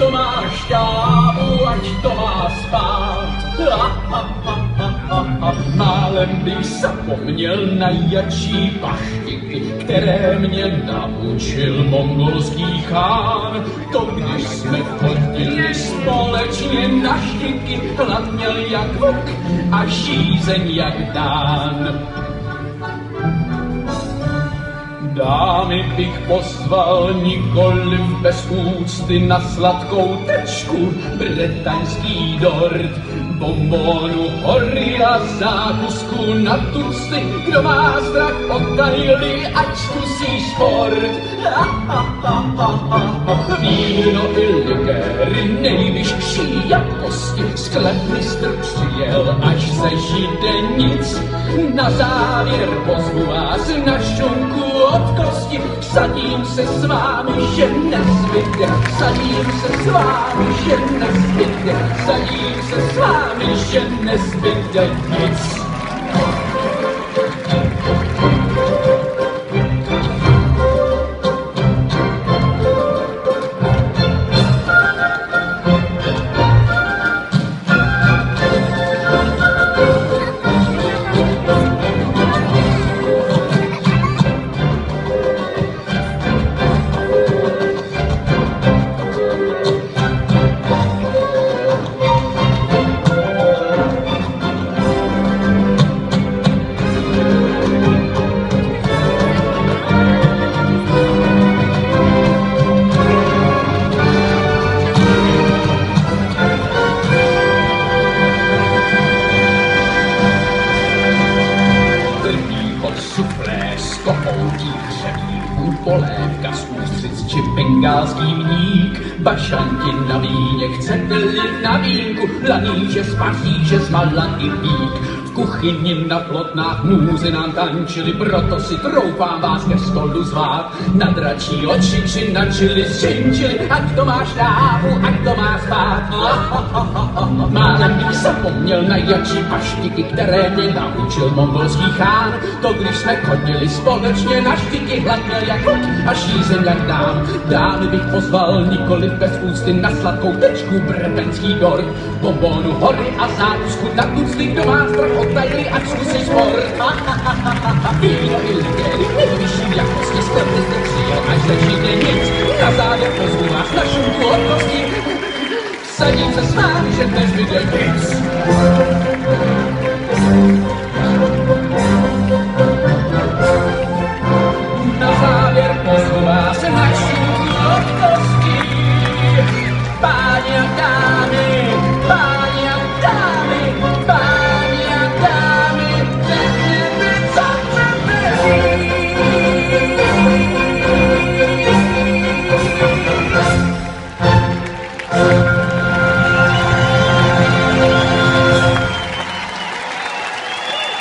to má šťávu, ať to má spát. Málem bych zapomněl na jačí paštiky, které mě naučil mongolský chán. To když jsme chodili společně na štiky, hlad měl jak vlk a žízeň jak dán. Dámy bych pozval nikoliv bez úcty na sladkou tečku, bretaňský dort, bonbonu, hory a zákusku na tucty. Kdo má strach od tajly, ať zkusí sport. Víno i likéry, nejvyšší jakosti, sklep mistr přijel, až se žide nic. Na závěr pozvu vás na šunku od kosti, vsadím se s vámi, že nezbytně, vsadím se s vámi, že nezbytně, vsadím se s vámi, že nezbytně nic. Polévka z ústřic či bengálský mník, bašanti na víně, chcete-li na vínku, laníže z paříže, z Malaky vík. V kuchyni na plotnách můzy nám tančili, proto si troufám vás ke stolu zvát. Na dračí oči či na čili zčinčili, ať to máš dávu, ať to má spát. Málem bych zapomněl na jačí paštiky, které mě naučil mongolský chán. To když jsme chodili společně na štiky, hlad měl jak vlk a žízeň jak dám. Dámy bych pozval nikoliv bez ústy na sladkou tečku, bretaňský dort, bonbonu, hory a zákusku na tucty. Kdo má strach od tajly, ať zkusí sport. Víno i likéry, nejvyšší jakosti, sklep mistr přijel, až nežijde nic. Na závěr pozvu vás na šunku od kosti, vsadím se s vámi, že nezbyde nic.